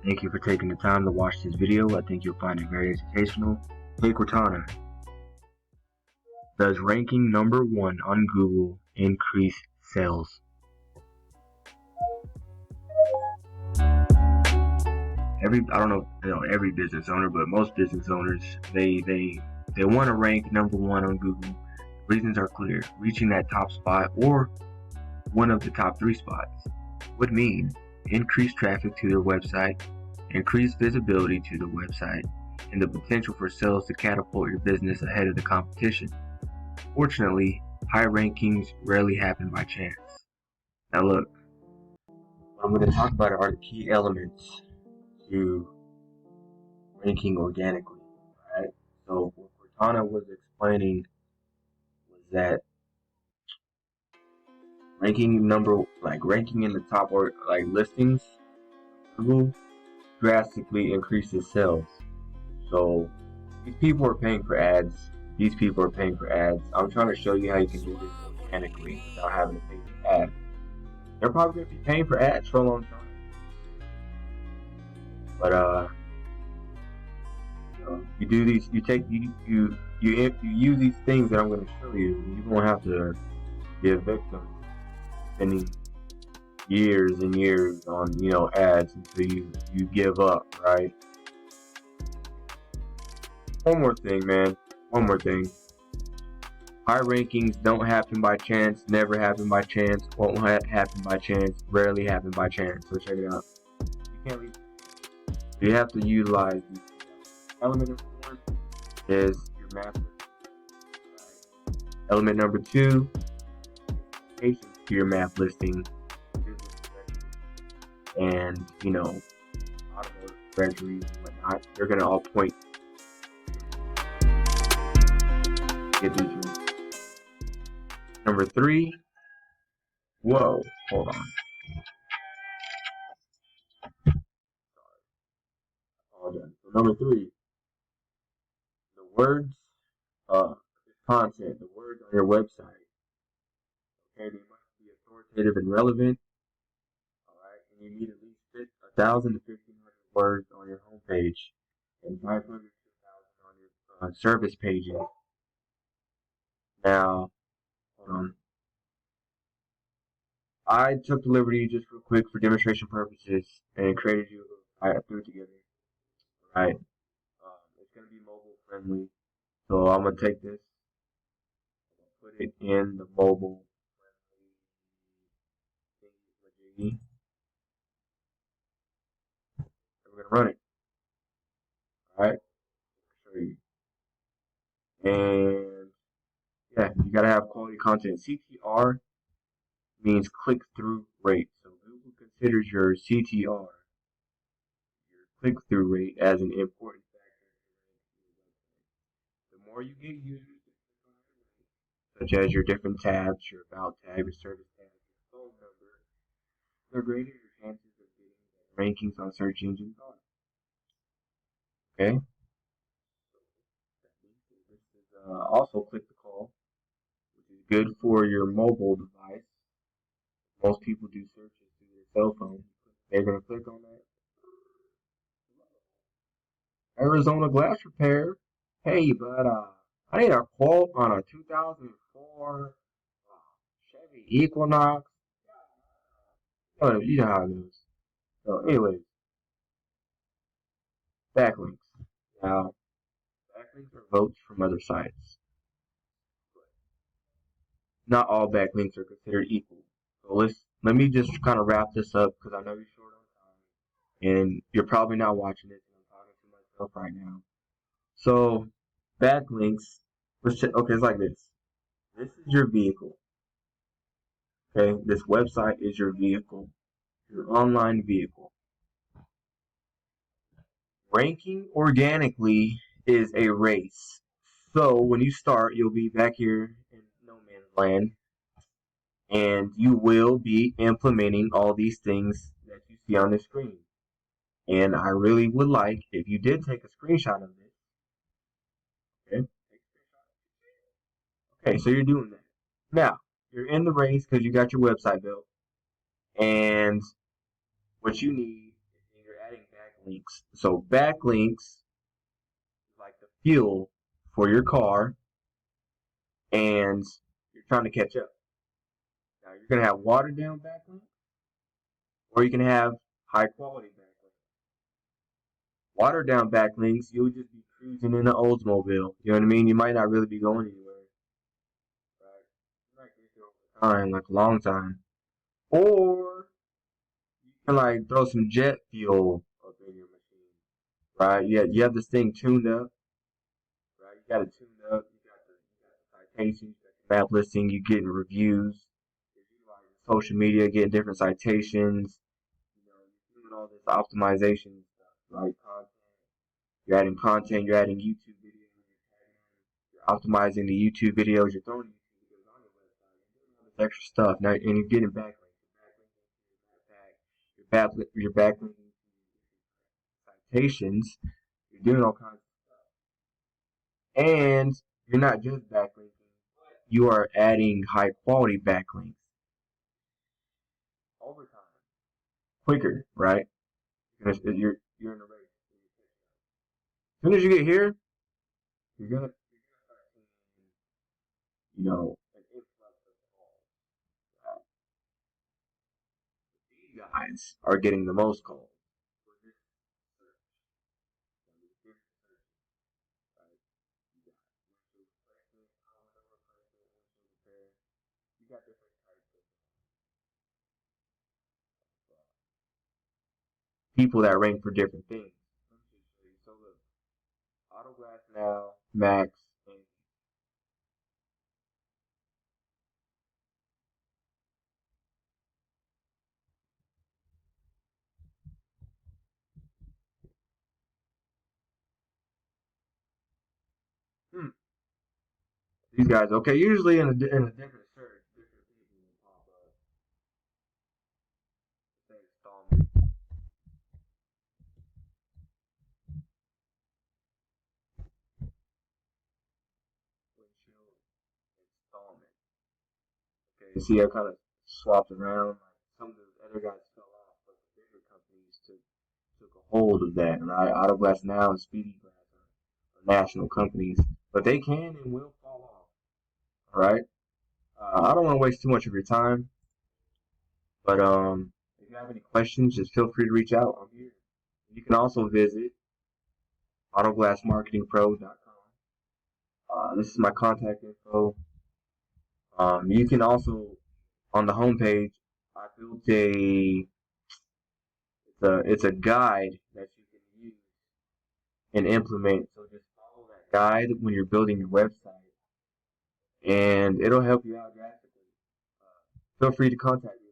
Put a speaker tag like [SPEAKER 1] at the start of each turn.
[SPEAKER 1] Thank you for taking the time to watch this video. I think you'll find it very educational. Hey Cortana, does ranking number 1 on Google increase sales? I don't know every business owner, but most business owners, they want to rank number 1 on Google. Reasons are clear. Reaching that top spot or one of the top 3 spots would mean increased traffic to their website, increased visibility to the website, and the potential for sales to catapult your business ahead of the competition. Fortunately, high rankings rarely happen by chance. Now look, what I'm going to talk about are the key elements to ranking organically, right? So what Cortana was explaining was that ranking in the top or listings, Google drastically increases sales. So these people are paying for ads. I'm trying to show you how you can do this organically without having to pay for ads. They're probably going to be paying for ads for a long time. But you do these. You use these things that I'm going to show you. You won't have to be a victim, spending years and years on ads until you give up, right? One more thing. High rankings don't happen by chance, never happen by chance, won't happen by chance, rarely happen by chance. So check it out. You can't leave. You have to utilize these. Element number 1 is your map listing. Right? Element number 2, to your map listing, and automotive directories and whatnot. They're gonna all point. Get these ones. Number 3. Whoa, hold on. Apologize. So number 3, the words, content, the words on your website. Okay, they must be authoritative and relevant. Alright, and you need at least 1,000 to 1,500 words on your homepage and 500 to 1,000 on your service pages. Now, hold on. I took the liberty just real quick for demonstration purposes and created you. I threw it together. Right. It's gonna be mobile friendly, so I'm gonna take this, put it in the mobile friendly thingy. We're gonna run it. All right. I'll show you. And yeah, you gotta have quality content. CTR means click-through rate. So Google considers your CTR, your click-through rate, as an important factor. The more you get users, such as your different tabs, your about tab, your service tab, your phone number, the greater your chances of getting rankings on search engines are. Okay. This is also click to call, which is good for your mobile device. Most people do searches through their cell phone. They're gonna click on that. Arizona glass repair. Hey, but I need a quote on a 2004 Chevy Equinox. You know how it goes. So, anyways, backlinks. Now, backlinks are votes from other sites. Not all backlinks are considered equal. So let me just kind of wrap this up because I know you're short on time, and you're probably not watching this, and I'm talking to myself right now. So, backlinks. Okay, it's like this. This is your vehicle. Okay, this website is your vehicle, your online vehicle. Ranking organically is a race. So when you start, you'll be back here in no man's land, and you will be implementing all these things that you see on the screen. And I really would like if you did take a screenshot of this. Okay, okay, so you're doing that. Now, you're in the race because you got your website built, and what you need is you're adding backlinks. So backlinks is like the fuel for your car, and you're trying to catch up. Now you're gonna have watered down backlinks, or you can have high quality backlinks. Watered down backlinks, you'll just be cruising in the Oldsmobile. You know what I mean? You might not really be going anywhere. Right? You might get there over time, like a long time. Or you can like throw some jet fuel up in your machine. Right? You have this thing tuned up. Right? You got it tuned up. You got the citations, you got the map listing, you getting reviews. You're utilizing social media, getting different citations. You're doing all this optimization stuff, right? You're adding content, you're adding YouTube videos, you're optimizing the YouTube videos, you're throwing YouTube videos on your website, you're doing all this extra stuff. Now, and you're getting backlinks. You're backlinking citations. You're doing all kinds of stuff. And you're not just backlinking, you are adding high quality backlinks over time. Quicker, right? Because you're in a race. As soon as you get here, you're gonna start seeing, an influx of calls. Right? These guys are getting the most calls. You got different types of people that rank for different things. Let me just show you. So look, Autoglass Now, Max, and these guys. Okay, usually in a different search, different people will pop up. Say installment, windshield, installment. Okay, you see, I kind of swapped around. Like some of the other guys fell off, but the bigger companies took a hold of that. Right, Autoglass Now and Speedy Glass are national companies, but they can and will fall off. All right. I don't want to waste too much of your time, but if you have any questions, just feel free to reach out. I'm here. You can also visit autoglassmarketingpro.com. This is my contact info. You can also, on the homepage, I built it's a guide that you can use and implement. So just follow that guide when you're building your website, and it'll help you out drastically. Feel free to contact me.